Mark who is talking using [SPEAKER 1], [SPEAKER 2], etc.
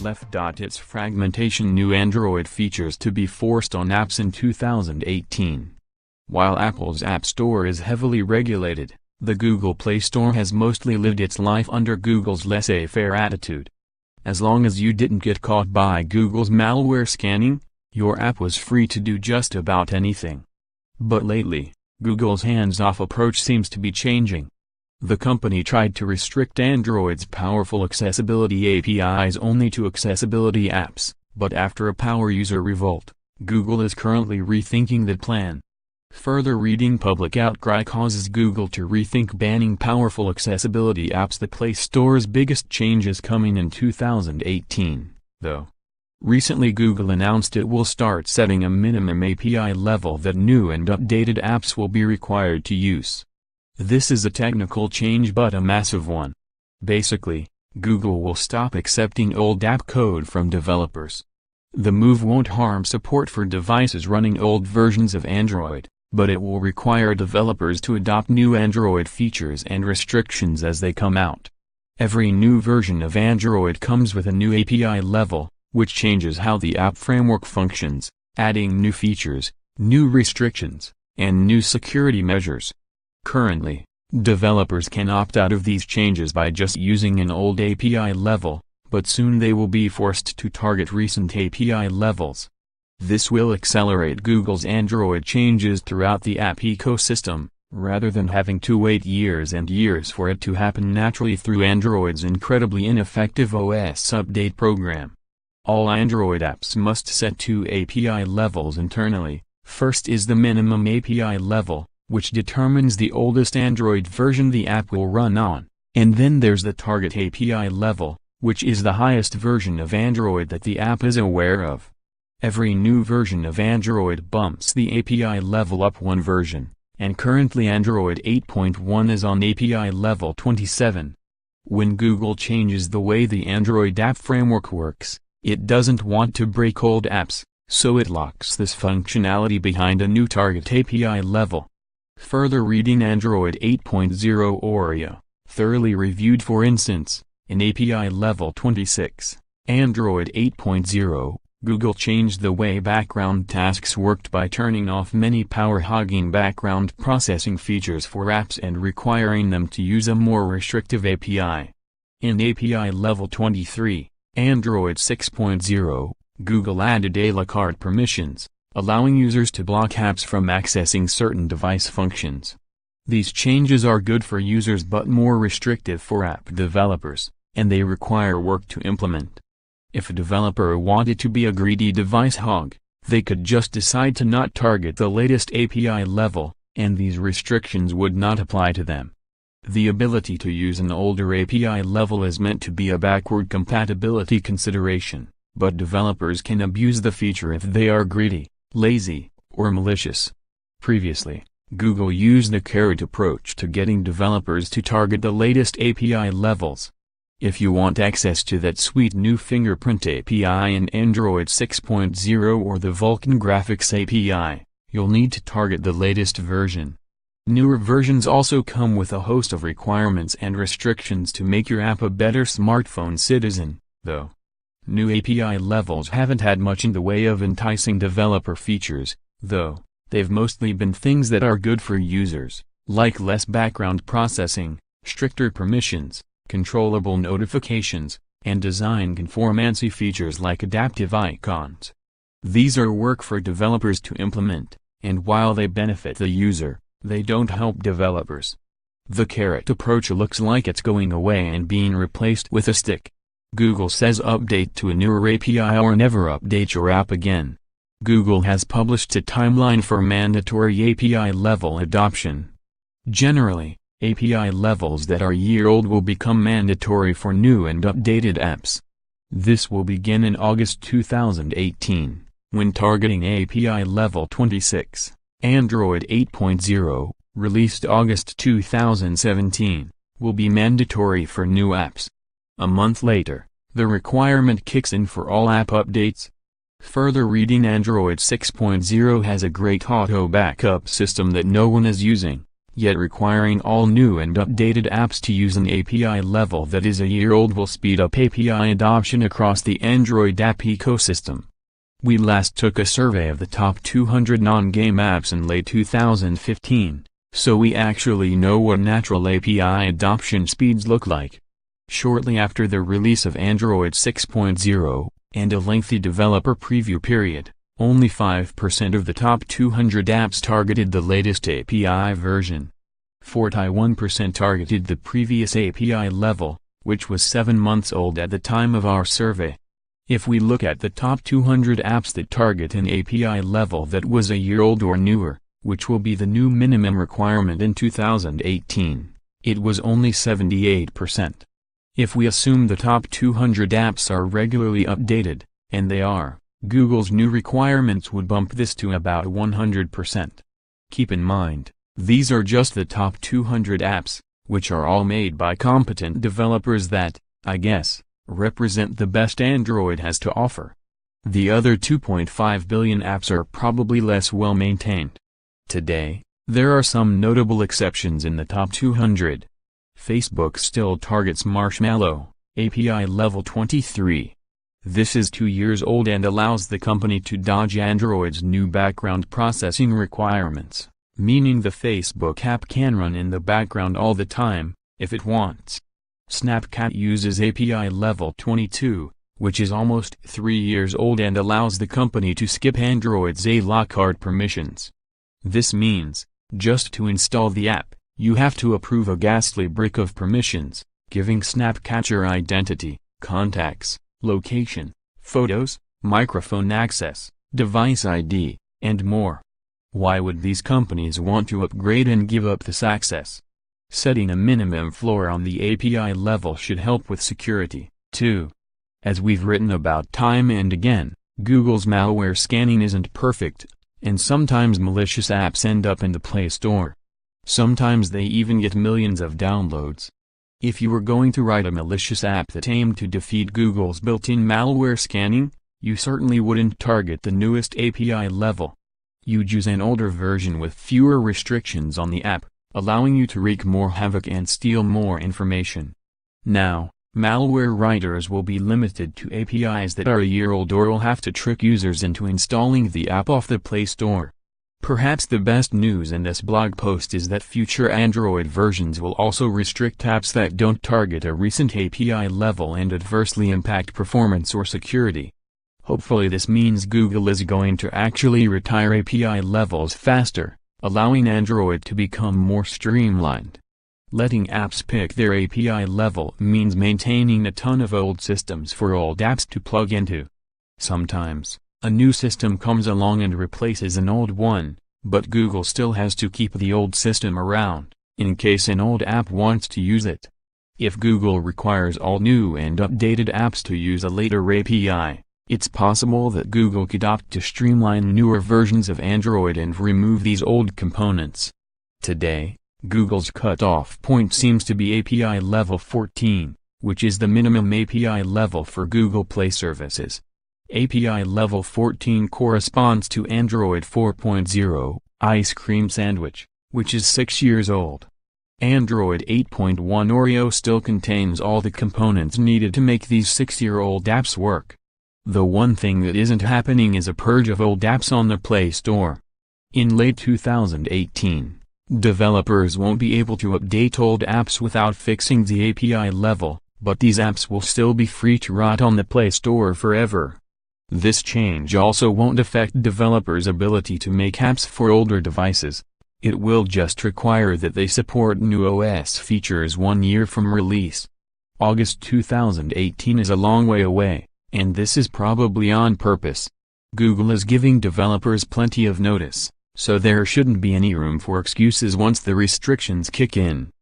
[SPEAKER 1] f.ights fragmentation new Android features to be forced on apps in 2018. While Apple's App Store is heavily regulated, the Google Play Store has mostly lived its life under Google's laissez-faire attitude. As long as you didn't get caught by Google's malware scanning, your app was free to do just about anything. But lately, Google's hands-off approach seems to be changing. The company tried to restrict Android's powerful accessibility APIs only to accessibility apps, but after a power user revolt, Google is currently rethinking that plan. Further ReadingPublic outcry causes Google to rethink banning powerful accessibility apps. The Play Store's biggest change is coming in 2018, though. Recently Google announced it will start setting a minimum API level that new and updated apps will be required to use. This is a technical change but a massive one. Basically, Google will stop accepting old app code from developers. The move won't harm support for devices running old versions of Android, but it will require developers to adopt new Android features and restrictions as they come out. Every new version of Android comes with a new API level, which changes how the app framework functions, adding new features, new restrictions, and new security measures. Currently, developers can opt out of these changes by just using an old API level, but soon they will be forced to target recent API levels. This will accelerate Google's Android changes throughout the app ecosystem, rather than having to wait years and years for it to happen naturally through Android's incredibly ineffective OS update program. All Android apps must set two API levels internally. First is the minimum API level, which determines the oldest Android version the app will run on, and then there's the target API level, which is the highest version of Android that the app is aware of. Every new version of Android bumps the API level up one version, and currently Android 8.1 is on API level 27. When Google changes the way the Android app framework works, it doesn't want to break old apps, so it locks this functionality behind a new target API level. Further reading Android 8.0 Oreo, thoroughly reviewed. For instance, in API level 26, Android 8.0, Google changed the way background tasks worked by turning off many power-hogging background processing features for apps and requiring them to use a more restrictive API. In API level 23, Android 6.0, Google added a la carte permissions, allowing users to block apps from accessing certain device functions. These changes are good for users but more restrictive for app developers, and they require work to implement. If a developer wanted to be a greedy device hog, they could just decide to not target the latest API level, and these restrictions would not apply to them. The ability to use an older API level is meant to be a backward compatibility consideration, but developers can abuse the feature if they are greedy, lazy, or malicious. Previously, Google used the carrot approach to getting developers to target the latest API levels. If you want access to that sweet new fingerprint API in Android 6.0 or the Vulkan graphics API, you'll need to target the latest version. Newer versions also come with a host of requirements and restrictions to make your app a better smartphone citizen, though. New API levels haven't had much in the way of enticing developer features, though. They've mostly been things that are good for users, like less background processing, stricter permissions, controllable notifications, and design conformancy features like adaptive icons. These are work for developers to implement, and while they benefit the user, they don't help developers. The carrot approach looks like it's going away and being replaced with a stick. Google says update to a newer API or never update your app again. Google has published a timeline for mandatory API level adoption. Generally, API levels that are year-old will become mandatory for new and updated apps. This will begin in August 2018, when targeting API level 26. Android 8.0, released August 2017, will be mandatory for new apps. A month later, the requirement kicks in for all app updates. Further reading Android 6.0 has a great auto backup system that no one is using. Yet requiring all new and updated apps to use an API level that is a year old will speed up API adoption across the Android app ecosystem. We last took a survey of the top 200 non-game apps in late 2015, so we actually know what natural API adoption speeds look like. Shortly after the release of Android 6.0, and a lengthy developer preview period, only 5% of the top 200 apps targeted the latest API version. 41% targeted the previous API level, which was 7 months old at the time of our survey. If we look at the top 200 apps that target an API level that was a year old or newer, which will be the new minimum requirement in 2018, it was only 78%. If we assume the top 200 apps are regularly updated, and they are, Google's new requirements would bump this to about 100%. Keep in mind, these are just the top 200 apps, which are all made by competent developers that, I guess, represent the best Android has to offer. The other 2.5 billion apps are probably less well maintained. Today, there are some notable exceptions in the top 200. Facebook still targets Marshmallow, API level 23. This is 2 years old and allows the company to dodge Android's new background processing requirements, meaning the Facebook app can run in the background all the time, if it wants. Snapchat uses API level 22, which is almost 3 years old and allows the company to skip Android's a la carte permissions. This means, just to install the app, you have to approve a ghastly brick of permissions, giving Snapchat your identity, contacts, location, photos, microphone access, device ID, and more. Why would these companies want to upgrade and give up this access? Setting a minimum floor on the API level should help with security, too. As we've written about time and again, Google's malware scanning isn't perfect, and sometimes malicious apps end up in the Play Store. Sometimes they even get millions of downloads. If you were going to write a malicious app that aimed to defeat Google's built-in malware scanning, you certainly wouldn't target the newest API level. You'd use an older version with fewer restrictions on the app, allowing you to wreak more havoc and steal more information. Now, malware writers will be limited to APIs that are a year old or will have to trick users into installing the app off the Play Store. Perhaps the best news in this blog post is that future Android versions will also restrict apps that don't target a recent API level and adversely impact performance or security. Hopefully this means Google is going to actually retire API levels faster, allowing Android to become more streamlined. Letting apps pick their API level means maintaining a ton of old systems for old apps to plug into. Sometimes, a new system comes along and replaces an old one, but Google still has to keep the old system around, in case an old app wants to use it. If Google requires all new and updated apps to use a later API, it's possible that Google could opt to streamline newer versions of Android and remove these old components. Today, Google's cutoff point seems to be API level 14, which is the minimum API level for Google Play services. API level 14 corresponds to Android 4.0, Ice Cream Sandwich, which is 6 years old. Android 8.1 Oreo still contains all the components needed to make these 6-year-old apps work. The one thing that isn't happening is a purge of old apps on the Play Store. In late 2018, developers won't be able to update old apps without fixing the API level, but these apps will still be free to rot on the Play Store forever. This change also won't affect developers' ability to make apps for older devices. It will just require that they support new OS features 1 year from release. August 2018 is a long way away, and this is probably on purpose. Google is giving developers plenty of notice, so there shouldn't be any room for excuses once the restrictions kick in.